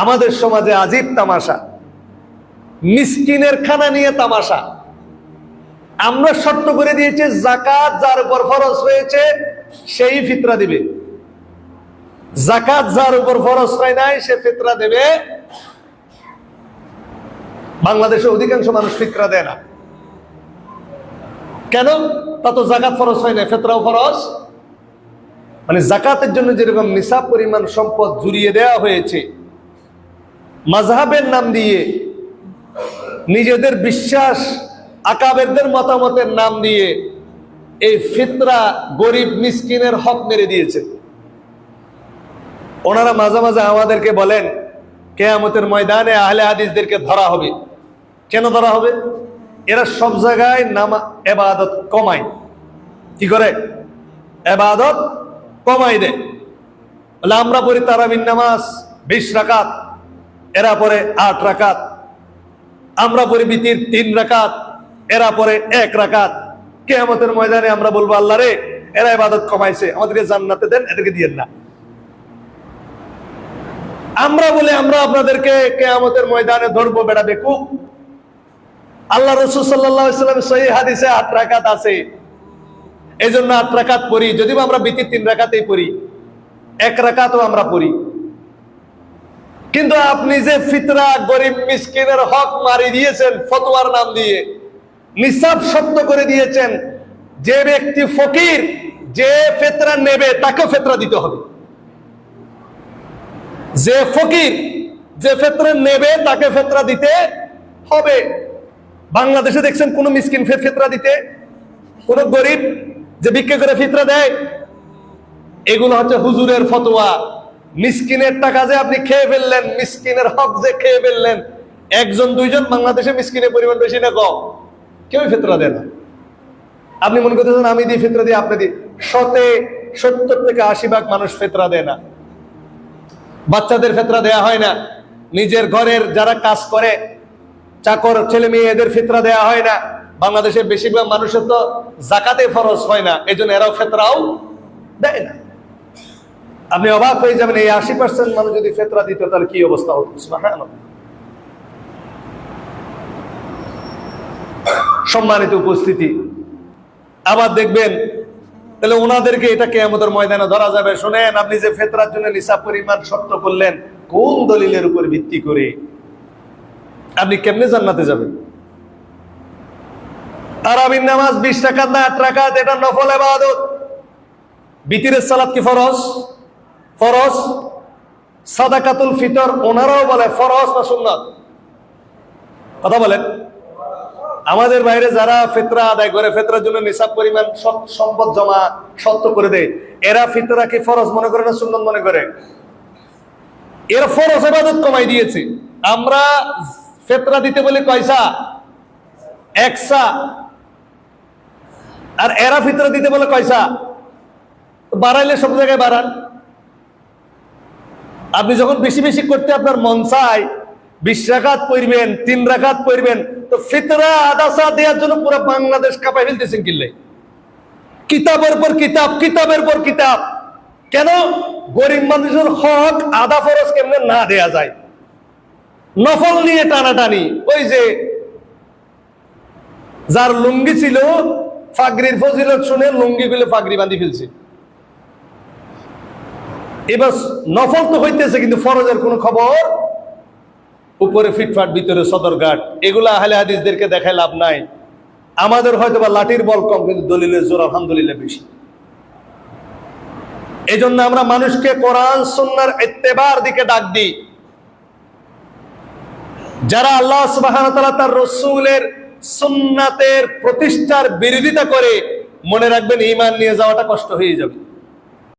আমাদের সমাজে আজীব তামাশা, মিসকিনের খানা নিয়ে তামাশা। আমরা শর্ত করে দিয়েছি যাকাত যার উপর ফরজ হয়েছে সেই ফিতরা দিবে, যাকাত যার উপর ফরজ হয় নাই সে ফিতরা দেবে। বাংলাদেশে অধিকাংশ মানুষ ফিতরা দেয় না কেন? তা তো যাকাত ফরজ হয় না, ফিতরাও ফরজ। মানে যাকাতের জন্য যেরকম নিসাব পরিমাণ সম্পদ জুড়িয়ে দেওয়া হয়েছে, মাযহাবের নাম দিয়ে, নিজেদের বিশ্বাস আকাবেরদের মতামতের নাম দিয়ে এই ফিতরা গরিব মিসকিনের হক মেরে দিয়েছে। ওনারা মাঝে মাঝে আমাদেরকে বলেন কিয়ামতের ময়দানে আহলে হাদিসদেরকে ধরা হবে। কেন ধরা হবে? এরা সব জায়গায় ইবাদত কমায়। কি করে? ইবাদত কমাই দেয়। বলে আমরা পড়ি তারাবির নামাজ 20 রাকাত, এরা পড়ে 8 রাকাত। আমরা পড়ি বিতির 3 রাকাত, এরা পড়ে 1 রাকাত। কিয়ামতের ময়দানে আমরা বলবো আল্লাহ রে, এরা ইবাদত কমাইছে, আমাদেরকে জান্নাতে দেন, এদেরকে দিয়েন না। আমরা বলে আমরা আপনাদেরকে কিয়ামতের ময়দানে ধরবো বেটা বেকুব। আল্লাহ রাসূল সাল্লাল্লাহু আলাইহি ওয়াসাল্লাম সহিহ হাদিসে 8 রাকাত আছে, এজন্য 8 রাকাত পড়ি। যদিও আমরা বিতির 3 রাকাতেই পড়ি, 1 রাকাতও আমরা পড়ি। কিন্তু আপনি যে ফিতরা গরিব মিসকিনের হক মারি দিয়েছেন ফতোয়ার নাম দিয়ে, নিসাব শব্দ করে দিয়েছেন, যে ব্যক্তি ফকির যে ফিতরা নেবে তাকে ফিতরা দিতে হবে। যে ফকির যে ফিতরা নেবে তাকে ফিতরা দিতে হবে। বাংলাদেশে দেখছেন কোন মিসকিন ফিতরা দিতে, কোন গরিব যে ভিক্ষা করে ফিতরা দেয়? এগুলো হচ্ছে হুজুরের ফতোয়া। মিসকিনের টাকা যে আপনি খেয়ে ফেললেন, মিসকিনের হক যে খেয়ে ফেললেন, 1-2 বাংলাদেশে মিসকিনের পরিমাণ বেশি না কম? কেউ ফিতরা দেয় না। আপনি মনে করতেছেন আমি দিই ফিতরা দিই, আপনি দিই। 70 থেকে 80% মানুষ ফিতরা দেয় না। বাচ্চাদের ফিতরা দেয়া হয় না, নিজের ঘরের যারা কাজ করে চাকর ছেলে মেয়ে এদের ফিতরা দেয়া হয় না। বাংলাদেশের বেশিরভাগ মানুষের তো যাকাতে ফরজ হয় না, এজন্য এরাও ফিতরাও দেয় না। আপনি অবাক হয়ে যাবেন, এই 80% মানুষ যদি ফিতরা দিত তাহলে কি অবস্থা হতো। সুবহানাল্লাহ। সম্মানিত উপস্থিতি, আবার দেখবেন তাহলে ওনাদেরকে এটা কিয়ামতের ময়দানে ধরা যাবে। শুনেন, আপনি যে ফিতরার জন্য নিসাব পরিমাণ শর্ত করলেন, কোন দলিলের উপর ভিত্তি করে? আপনি কেমনে জান্নাতে যাবেন? তারাবির নামাজ 20 রাকাত না 8 রাকাত, এটা নফল ইবাদত। বিতিরের সালাত কি ফরজ? ফরজ। সাদাকাতুল ফিতর ওনারাও বলে ফরজ না সুন্নাত? কথা বলেন। আমাদের বাইরে যারা ফিতরা আদায় করে, ফিতরার জন্য নিসাব পরিমাণ সম্পদ জমা শর্ত করে দেয়, এরা ফিতরা কি ফরজ মনে করে না সুন্নাত মনে করে? এরা ফরজ ইবাদত কমাই দিয়েছে। আমরা ফিতরা দিতে বলি কয়সা? 1 সা। আর এরা ফিতরা দিতে বলে কয়সা? বাড়াইলে সব জায়গায় বাড়ান। আপনি যখন বেশি বেশি করতে আপনার মন চায়, 20 রাকাত পড়বেন, 3 রাকাত পড়বেন, তো ফিতরা আদাসা দেওয়ার জন্য পুরো বাংলাদেশ কাঁপাই ফেলতেছেন কিনলে। কিতাবের পর কিতাব, কিতাবের পর কিতাব। কেন? গরিব মানুষের হক আদা ফরজ কেমনে না দেয়া যায়, নফল নিয়ে টানাটানি। ওই যে যার লুঙ্গি ছিল, ফাগরির ফজিলত শুনে লুঙ্গি গুলো ফাগরি বাঁধি ফেলছে। এবার নফল তো হইতেছে কিন্তু ফরজের কোনো খবর। উপরে ফিটফাট, ভিতরে সদরঘাট। এগুলা আহলে হাদিসদেরকে দেখায় লাভ নাই। আমাদের হয়তো বা লাঠির বল কম, কিন্তু দলিলের জোর আলহামদুলিল্লাহ বেশি। এই জন্য আমরা মানুষকে কোরআন সুন্নাহর ইত্তেবার দিকে ডাক দিই। যারা আল্লাহ সুবহানাহু ওয়া তাআলা তার রাসূলের সুন্নাতের প্রতিষ্ঠার বিরোধিতা করে, মনে রাখবেন ঈমান নিয়ে যাওয়াটা কষ্ট হয়ে যাবে।